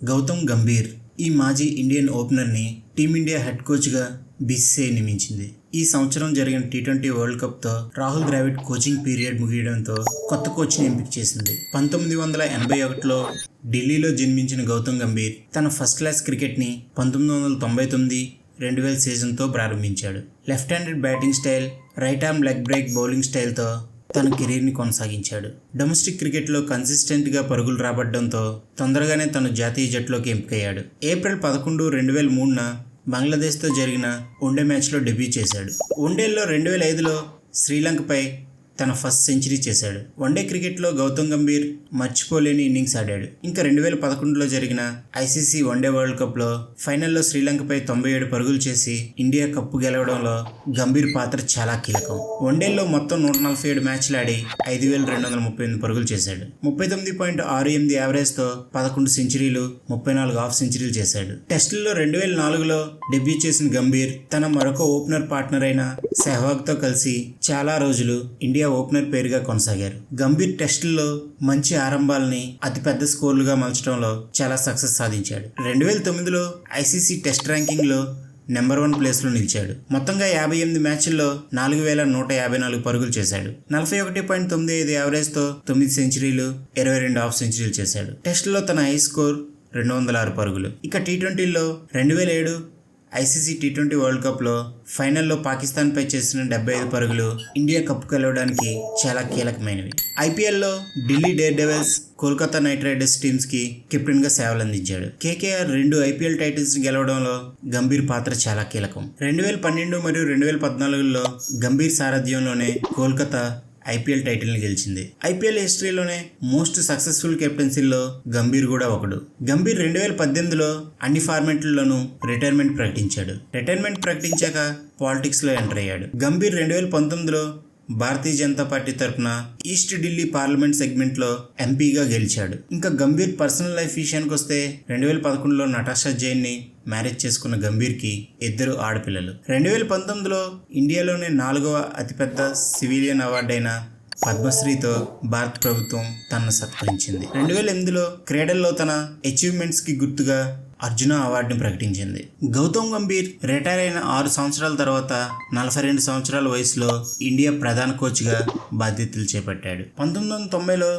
గౌతమ్ గంభీర్ ఈ మాజీ ఇండియన్ ఓపెనర్ని టీమిండియా హెడ్ కోచ్గా బీసీసీఐ నియమించింది. ఈ సంవత్సరం జరిగిన టీ20 వరల్డ్ కప్తో రాహుల్ ద్రావిడ్ కోచింగ్ పీరియడ్ ముగియడంతో కొత్త కోచ్ని ఎంపిక చేసింది. 1981లో ఢిల్లీలో జన్మించిన గౌతమ్ గంభీర్ తన ఫస్ట్ క్లాస్ క్రికెట్ని 1999-2000 సీజన్తో ప్రారంభించాడు. Left handed batting style, right arm leg break bowling స్టైల్తో తన కెరీర్ని కొనసాగించాడు. డొమెస్టిక్ క్రికెట్లో కన్సిస్టెంట్గా పరుగులు రాబట్టడంతో తొందరగానే తను జాతీయ జట్టులోకి ఎంపికయ్యాడు. ఏప్రిల్ 11, 2003న బంగ్లాదేశ్తో జరిగిన వన్డే మ్యాచ్లో డెబ్యూ చేశాడు. వన్డేల్లో 2005లో శ్రీలంకపై తన ఫస్ట్ సెంచరీ చేశాడు. వన్డే క్రికెట్లో గౌతమ్ గంభీర్ మర్చిపోలేని ఇన్నింగ్స్ ఆడాడు. ఇంకా 2011లో జరిగిన ఐసీసీ వన్డే వరల్డ్ కప్లో ఫైనల్లో శ్రీలంకపై 97 పరుగులు చేసి ఇండియా కప్పు గెలవడంలో గంభీర్ పాత్ర చాలా కీలకం. వన్డేల్లో మొత్తం 147 మ్యాచ్లు ఆడి 5238 పరుగులు చేశాడు. 39.68 యావరేజ్తో 11 సెంచరీలు, 34 హాఫ్ సెంచరీలు చేశాడు. టెస్టుల్లో 2004లో డెబ్యూ చేసిన గంభీర్ తన మరొక ఓపెనర్ పార్ట్నర్ అయిన సెహ్వాగ్తో కలిసి చాలా రోజులు ఇండియా ఓపెనర్ పేరుగా కొనసాగారు. గంభీర్ టెస్టుల్లో మంచి ఆరంభాలని అతిపెద్ద స్కోర్లుగా మలచడంలో చాలా సక్సెస్ సాధించాడు. 2009లో ఐసీసీ టెస్ట్ ర్యాంకింగ్లో నెంబర్ 1 ప్లేస్లో నిలిచాడు. మొత్తంగా 58 మ్యాచ్ల్లో 4154 పరుగులు చేశాడు. 41.95 యావరేజ్తో 9 సెంచరీలు, 22 హాఫ్ సెంచరీలు చేశాడు. టెస్టులో తన హై స్కోర్ 206 పరుగులు. ఇక టీ20లో 2007 ఐసీసీ టీ20 వరల్డ్ కప్లో ఫైనల్లో పాకిస్తాన్పై చేసిన 75 పరుగులు ఇండియా కప్పు గెలవడానికి చాలా కీలకమైనవి. ఐపీఎల్లో Delhi Daredevils, Kolkata Knight Riders టీమ్స్కి కెప్టెన్గా సేవలు అందించాడు. కేకేఆర్ 2 ఐపీఎల్ టైటిల్స్ గెలవడంలో గంభీర్ పాత్ర చాలా కీలకం. 2012 మరియు 2014లో గంభీర్ సారథ్యంలోనే కోల్కతా ఐపీఎల్ టైటిల్ని గెలిచింది. ఐపీఎల్ హిస్టరీలోనే మోస్ట్ సక్సెస్ఫుల్ కెప్టెన్సీల్లో గంభీర్ కూడా ఒకడు. గంభీర్ 2018లో అన్ని ఫార్మాట్లలోనూ రిటైర్మెంట్ ప్రకటించాడు. రిటైర్మెంట్ ప్రకటించాక పాలిటిక్స్లో ఎంటర్ అయ్యాడు. గంభీర్ 2019లో భారతీయ జనతా పార్టీ తరఫున ఈస్ట్ ఢిల్లీ పార్లమెంట్ సెగ్మెంట్లో ఎంపీగా గెలిచాడు. ఇంకా గంభీర్ పర్సనల్ లైఫ్ విషయానికి వస్తే 2011లో నటాషా జైన్ని మ్యారేజ్ చేసుకున్న గంభీర్కి 2 ఆడపిల్లలు. 2019లో ఇండియాలోనే 4వ అతిపెద్ద సివిలియన్ అవార్డైన పద్మశ్రీతో భారత ప్రభుత్వం తనను సత్కరించింది. 2008లో క్రీడల్లో తన అచీవ్మెంట్స్కి గుర్తుగా అర్జున అవార్డుని ప్రకటించింది. గౌతమ్ గంభీర్ రిటైర్ అయిన 6 సంవత్సరాల తర్వాత 42 సంవత్సరాల వయసులో ఇండియా ప్రధాన కోచ్గా బాధ్యతలు చేపట్టాడు. 1990లో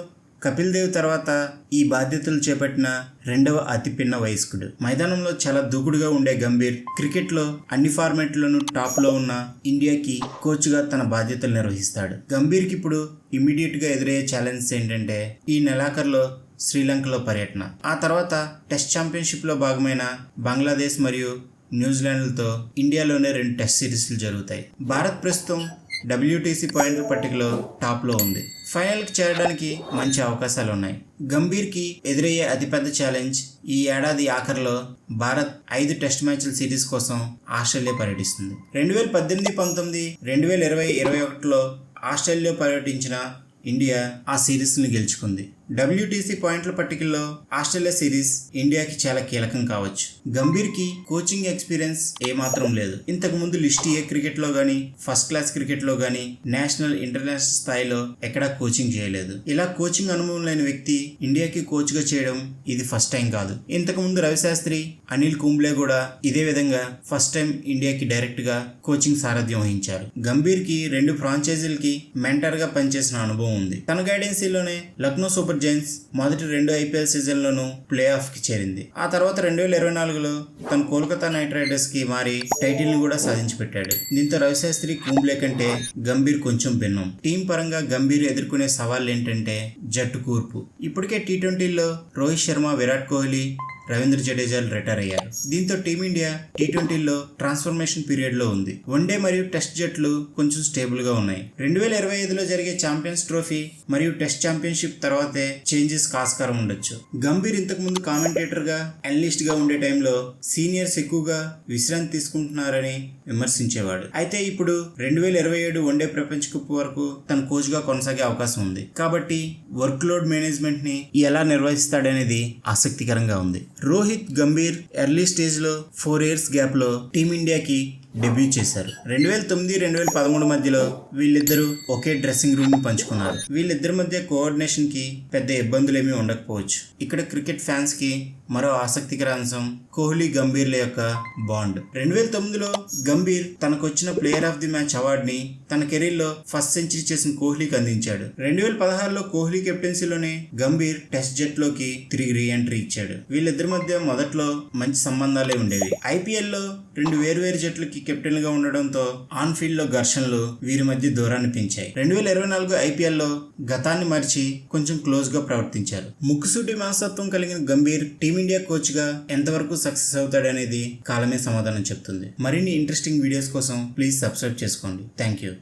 కపిల్ దేవ్ తర్వాత ఈ బాధ్యతలు చేపట్టిన 2వ అతిపిన్న వయస్కుడు. మైదానంలో చాలా దూకుడుగా ఉండే గంభీర్ క్రికెట్లో అన్ని ఫార్మాట్లను టాప్లో ఉన్న ఇండియాకి కోచ్గా తన బాధ్యతలు నిర్వహిస్తాడు. గంభీర్కి ఇప్పుడు ఇమ్మీడియట్గా ఎదురయ్యే ఛాలెంజెస్ ఏంటంటే ఈ నెలాఖరులో శ్రీలంకలో పర్యటన, ఆ తర్వాత టెస్ట్ ఛాంపియన్షిప్లో భాగమైన బంగ్లాదేశ్ మరియు న్యూజిలాండ్లతో ఇండియాలోనే 2 టెస్ట్ సిరీస్లు జరుగుతాయి. భారత్ ప్రస్తుతం WTC పాయింట్ల పట్టికలో టాప్లో ఉంది. ఫైనల్కి చేరడానికి మంచి అవకాశాలు ఉన్నాయి. గంభీర్కి ఎదురయ్యే అతిపెద్ద ఛాలెంజ్ ఈ ఏడాది ఆఖరిలో భారత్ 5 టెస్ట్ మ్యాచ్ల సిరీస్ కోసం ఆస్ట్రేలియా పర్యటిస్తుంది. 2018-19, 2020-21లో ఆస్ట్రేలియా పర్యటించిన ఇండియా ఆ సిరీస్ని గెలుచుకుంది. WTC పాయింట్ల పట్టికల్లో ఆస్ట్రేలియా సిరీస్ ఇండియాకి చాలా కీలకం కావచ్చు. గంభీర్కి కోచింగ్ ఎక్స్పీరియన్స్ ఏమాత్రం లేదు. ఇంతకు ముందు లిస్ట్ ఏ క్రికెట్లో గానీ, ఫస్ట్ క్లాస్ క్రికెట్లో గానీ, నేషనల్, ఇంటర్నేషనల్ స్థాయిలో ఎక్కడా కోచింగ్ చేయలేదు. ఇలా కోచింగ్ అనుభవం లేని వ్యక్తి ఇండియాకి కోచ్గా చేయడం ఇది ఫస్ట్ టైం కాదు. ఇంతకు ముందు రవిశాస్త్రి, అనిల్ కుంబ్లే కూడా ఇదే విధంగా ఫస్ట్ టైం ఇండియాకి డైరెక్ట్గా కోచింగ్ సారథ్యం వహించారు. గంభీర్కి 2 ఫ్రాంచైజీలకి మెంటర్గా పనిచేసిన అనుభవం ఉంది. తన గైడెన్సీలోనే లక్నో సూపర్ జైంట్స్ మొదటి 2 ఐపీఎల్ సీజన్లను ప్లే ఆఫ్కి చేరింది. ఆ తర్వాత 2024లో తన కోల్కతా నైట్ రైడర్స్ కి మారి టైటిల్ ని కూడా సాధించి పెట్టాడు. దీంతో రవిశాస్త్రి, కుంబ్లే కంటే గంభీర్ కొంచెం భిన్నం. టీం పరంగా గంభీర్ ఎదుర్కొనే సవాళ్ళు ఏంటంటే జట్టు కూర్పు. ఇప్పటికే టీ20లో రోహిత్ శర్మ, విరాట్ కోహ్లీ, రవీంద్ర జడేజాలు రిటైర్ అయ్యారు. దీంతో టీమిండియా టీ20లో ట్రాన్స్ఫర్మేషన్ పీరియడ్ లో ఉంది. వన్డే మరియు టెస్ట్ జట్లు కొంచెం స్టేబుల్ గా ఉన్నాయి. 2025లో జరిగే ఛాంపియన్స్ ట్రోఫీ మరియు టెస్ట్ ఛాంపియన్షిప్ తర్వాతే చేంజెస్ ఆస్కారం ఉండొచ్చు. గంభీర్ ఇంతకు ముందు కామెంటేటర్ గా, అనలిస్ట్ గా ఉండే టైంలో సీనియర్స్ ఎక్కువగా విశ్రాంతి తీసుకుంటున్నారని విమర్శించేవాడు. అయితే ఇప్పుడు 2027 వన్డే ప్రపంచ కప్ వరకు తన కోచ్ గా కొనసాగే అవకాశం ఉంది. కాబట్టి వర్క్ లోడ్ మేనేజ్మెంట్ ని ఎలా నిర్వహిస్తాడనేది ఆసక్తికరంగా ఉంది. రోహిత్, గంభీర్ ఎర్లీ స్టేజ్ లో 4 ఇయర్స్ గ్యాప్ లో టీమిండియాకి డెబ్యూ చేశారు. 2009-2013 మధ్యలో వీళ్ళిద్దరూ ఒకే డ్రెస్సింగ్ రూమ్ ని పంచుకున్నారు. వీళ్ళిద్దరి మధ్య కోఆర్డినేషన్ కి పెద్ద ఇబ్బందులేమీ ఉండకపోవచ్చు. ఇక్కడ క్రికెట్ ఫ్యాన్స్ కి మరో ఆసక్తికర అంశం కోహ్లీ గంభీర్ల యొక్క బాండ్. 2009లో గంభీర్ తనకొచ్చిన player of the match award ని తన కెరీర్ లో ఫస్ట్ సెంచరీ చేసిన కోహ్లీకి అందించాడు. 2016లో కోహ్లీ కెప్టెన్సీలోనే గంభీర్ టెస్ట్ జట్ లోకి తిరిగి రీ ఎంట్రీ ఇచ్చాడు. వీళ్ళిద్దరి మధ్య మొదట్లో మంచి సంబంధాలే ఉండేవి. ఐపీఎల్ లో 2 వేర్వేరు జట్లకి కెప్టెన్ గా ఉండడంతో ఆన్ ఫీల్డ్ లో ఘర్షణలు వీరి మధ్య దూరాన్ని పెంచాయి. 2024 ఐపీఎల్ లో గతాన్ని మరిచి కొంచెం క్లోజ్ గా ప్రవర్తించారు. ముక్కుసూటి మనస్తత్వం కలిగిన గంభీర్ టీమిండియా కోచ్ గా ఎంతవరకు సక్సెస్ అవుతాడనేది కాలమే సమాధానం చెప్తుంది. మరిన్ని ఇంట్రెస్టింగ్ వీడియోస్ కోసం ప్లీజ్ సబ్స్క్రైబ్ చేసుకోండి. Thank you.